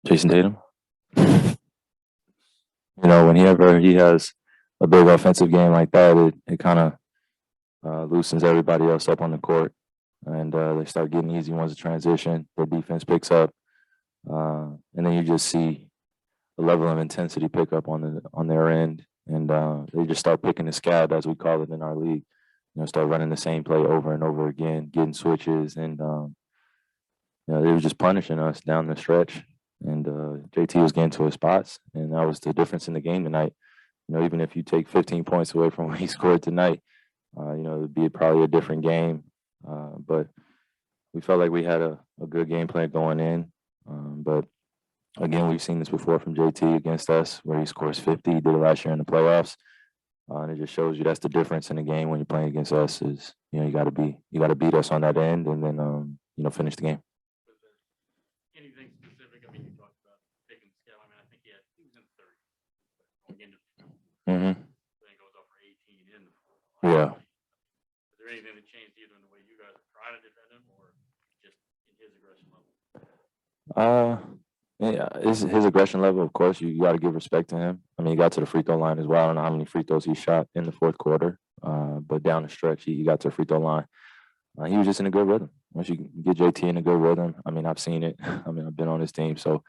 Jayson Tatum. Whenever he has a big offensive game like that, it kind of loosens everybody else up on the court, and they start getting easy ones to transition. Their defense picks up, and then you just see a level of intensity pick up on their end, and they just start picking the scab, as we call it in our league. Start running the same play over and over again, getting switches, and they were just punishing us down the stretch. And JT was getting to his spots, and that was the difference in the game tonight. Even if you take 15 points away from what he scored tonight, it would be probably a different game. But we felt like we had a good game plan going in. But again, we've seen this before from JT against us, where he scores 50. He did it last year in the playoffs, and it just shows you that's the difference in the game when you're playing against us. Is you got to beat us on that end, and then finish the game. Anything specific? I mean, you talked about taking the scale. I mean, I think he was in the third going into the fourth. Then goes up for 18 in the fourth. Yeah. Is there anything that changed either in the way you guys are trying to defend him or just in his aggression level? Yeah, his aggression level, of course, you got to give respect to him. I mean, he got to the free throw line as well. I don't know how many free throws he shot in the fourth quarter, but down the stretch, he got to the free throw line. He was just in a good rhythm. Once you get JT in a good rhythm, I mean, I've seen it. I mean, I've been on his team, so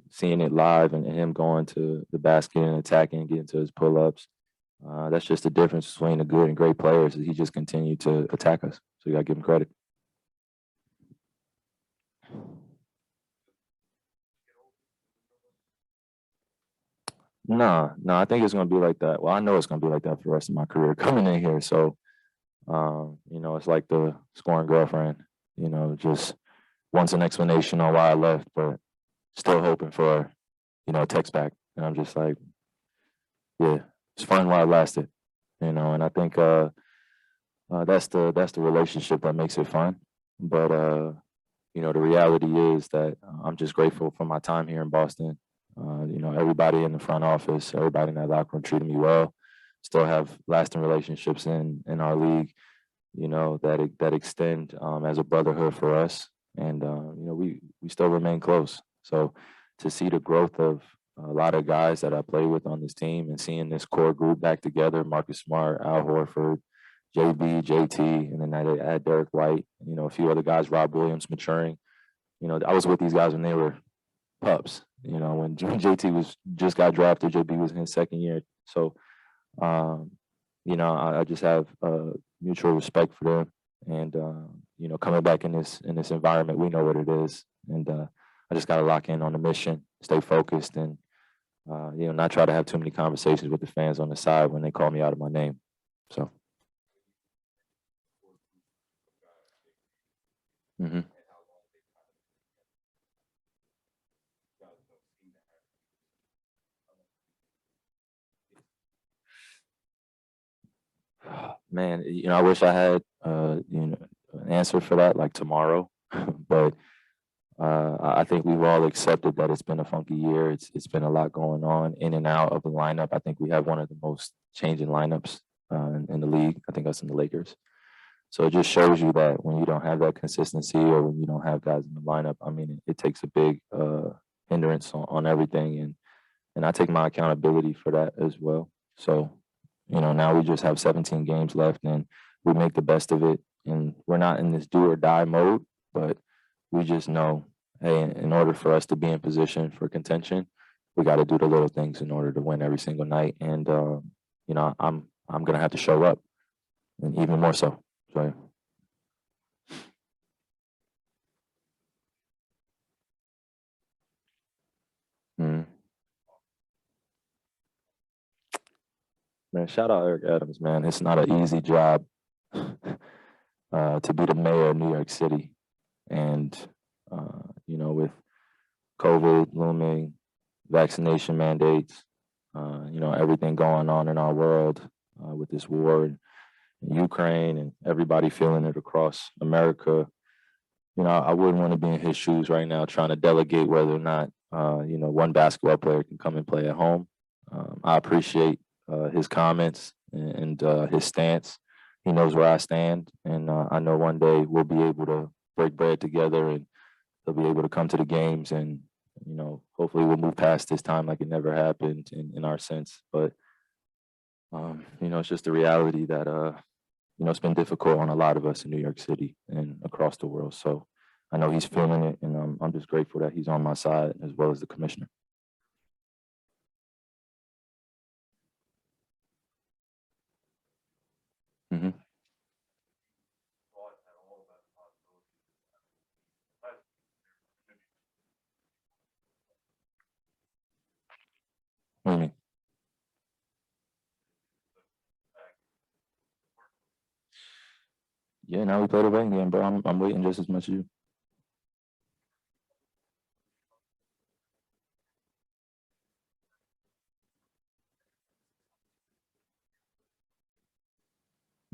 seeing it live and him going to the basket and attacking, getting to his pull-ups, that's just the difference between the good and great players. He just continued to attack us, so you got to give him credit. No, I think it's going to be like that. Well, I know it's going to be like that for the rest of my career coming in here. So, it's like the scoring girlfriend, just wants an explanation on why I left, but still hoping for, a text back. And I'm just like, yeah, it's fun while it lasted, and I think that's the relationship that makes it fun. But, the reality is that I'm just grateful for my time here in Boston. Everybody in the front office, everybody in that locker room treated me well. Still have lasting relationships in our league, that extend as a brotherhood for us. And, we still remain close. So to see the growth of a lot of guys that I play with on this team and seeing this core group back together, Marcus Smart, Al Horford, JB, JT, and then I add Derek White, a few other guys, Rob Williams maturing. I was with these guys when they were pups. When JT just got drafted, JB was in his second year. So, I just have mutual respect for them, and coming back in this environment, we know what it is, and I just got to lock in on the mission, stay focused, and not try to have too many conversations with the fans on the side when they call me out of my name. So. Man, I wish I had an answer for that like tomorrow, but I think we've all accepted that it's been a funky year. It's been a lot going on in and out of the lineup. I think we have one of the most changing lineups in the league. I think us and the Lakers. So it just shows you that when you don't have that consistency or when you don't have guys in the lineup, I mean, it takes a big hindrance on everything, and I take my accountability for that as well. So. Now we just have 17 games left, and we make the best of it. And we're not in this do or die mode, but we just know, hey, in order for us to be in position for contention, we got to do the little things in order to win every single night. And I'm gonna have to show up, and even more so. So. Man, shout out Eric Adams, man. It's not an easy job to be the mayor of New York City. And, with COVID looming, vaccination mandates, everything going on in our world with this war in Ukraine and everybody feeling it across America, I wouldn't want to be in his shoes right now trying to delegate whether or not, one basketball player can come and play at home. I appreciate his comments and his stance. He knows where I stand, and I know one day we'll be able to break bread together and they'll be able to come to the games, and hopefully we'll move past this time like it never happened in our sense. But it's just the reality that it's been difficult on a lot of us in New York City and across the world. So I know he's feeling it, and I'm just grateful that he's on my side as well as the commissioner. Mm-hmm. What do you mean? Yeah, now we play the waiting game, bro. I'm waiting just as much as you.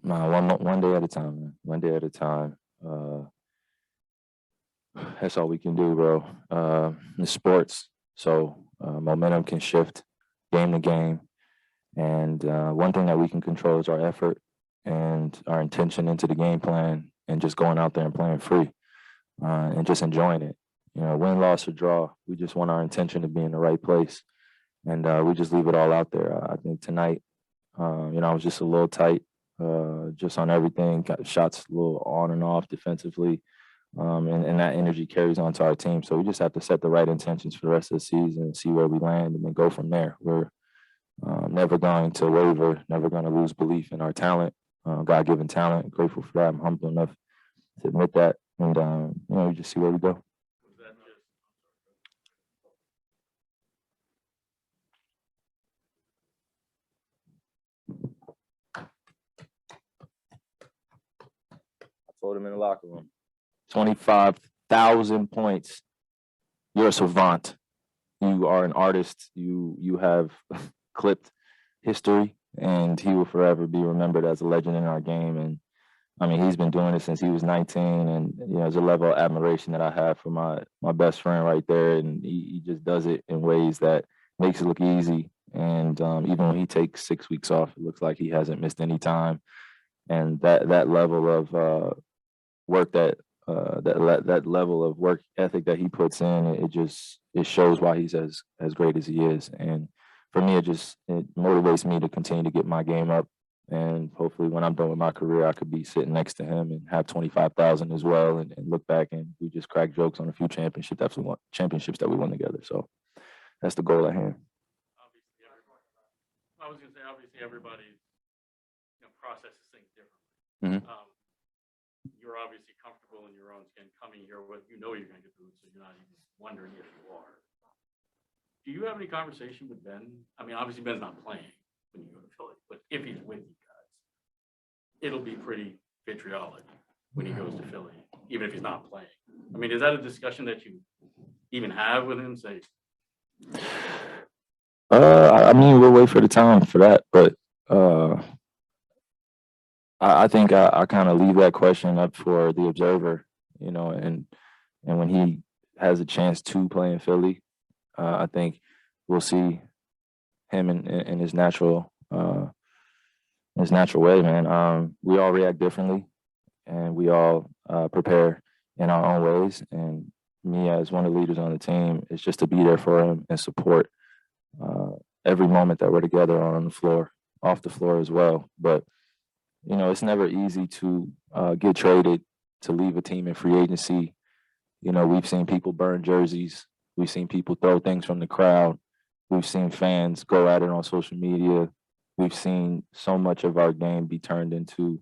Nah, one day at a time, man. One day at a time. That's all we can do, bro. It's sports, so momentum can shift game to game. And one thing that we can control is our effort and our intention into the game plan, and just going out there and playing free and just enjoying it. Win, loss, or draw, we just want our intention to be in the right place, and we just leave it all out there. I think tonight, I was just a little tight, just on everything. Got shots a little on and off defensively, and that energy carries on to our team. So we just have to set the right intentions for the rest of the season and see where we land, and then go from there. We're never going to waver, never going to lose belief in our talent, God-given talent. I'm grateful for that. I'm humble enough to admit that, and we just see where we go. I told him in the locker room, 25,000 points. You're a savant. You are an artist. You have clipped history, and he will forever be remembered as a legend in our game. And I mean, he's been doing it since he was 19, and there's a level of admiration that I have for my best friend right there, and he just does it in ways that makes it look easy. And even when he takes 6 weeks off, it looks like he hasn't missed any time. And that level of work that level of work ethic that he puts in, it shows why he's as great as he is. And for me, it motivates me to continue to get my game up. And hopefully when I'm done with my career, I could be sitting next to him and have 25,000 as well, and look back and we just crack jokes on a few championships that we won together. So that's the goal at hand. I was going to say, obviously everybody processes things differently. Mm-hmm. You're obviously comfortable in your own skin coming here with, you're going to get booed, so you're not even wondering if you are. Do you have any conversation with Ben? I mean, obviously Ben's not playing when you go to Philly, but if he's with you guys, it'll be pretty vitriolic when he goes to Philly, even if he's not playing. I mean, is that a discussion that you even have with him? Say, I mean, we'll wait for the time for that, but I think I kind of leave that question up for the observer, and when he has a chance to play in Philly, I think we'll see him in his natural way, man. We all react differently, and we all prepare in our own ways. And me, as one of the leaders on the team, is just to be there for him and support every moment that we're together on the floor, off the floor as well. But it's never easy to get traded, to leave a team in free agency. We've seen people burn jerseys. We've seen people throw things from the crowd. We've seen fans go at it on social media. We've seen so much of our game be turned into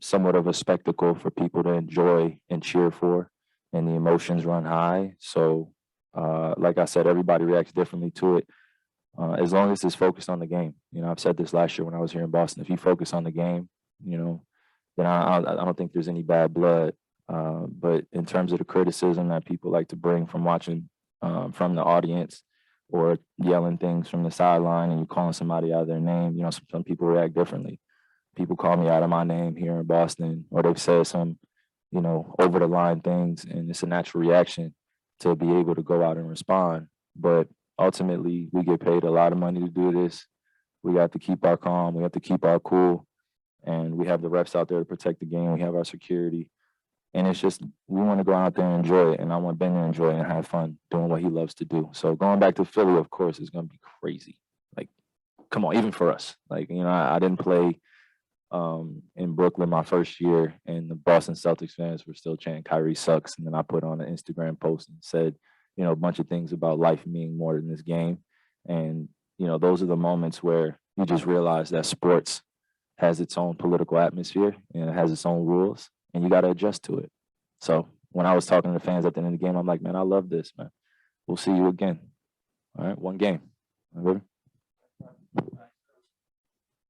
somewhat of a spectacle for people to enjoy and cheer for, and the emotions run high. So, like I said, everybody reacts differently to it. As long as it's focused on the game. I've said this last year when I was here in Boston. If you focus on the game, then I don't think there's any bad blood. But in terms of the criticism that people like to bring from watching from the audience, or yelling things from the sideline, and you calling somebody out of their name, some people react differently. People call me out of my name here in Boston, or they've said some, over the line things, and it's a natural reaction to be able to go out and respond. But ultimately, we get paid a lot of money to do this. We have to keep our calm. We have to keep our cool. And we have the refs out there to protect the game. We have our security. And it's just, we want to go out there and enjoy it. And I want Ben to enjoy it and have fun doing what he loves to do. So going back to Philly, of course, is going to be crazy. Like, come on, even for us. Like, you know, I didn't play in Brooklyn my first year, and the Boston Celtics fans were still chanting Kyrie sucks. And then I put on an Instagram post and said, you know, a bunch of things about life meaning more than this game. And, you know, those are the moments where you just realize that sports has its own political atmosphere and it has its own rules, and you got to adjust to it. So when I was talking to the fans at the end of the game, I'm like, man, I love this, man. We'll see you again. All right, one game. All right.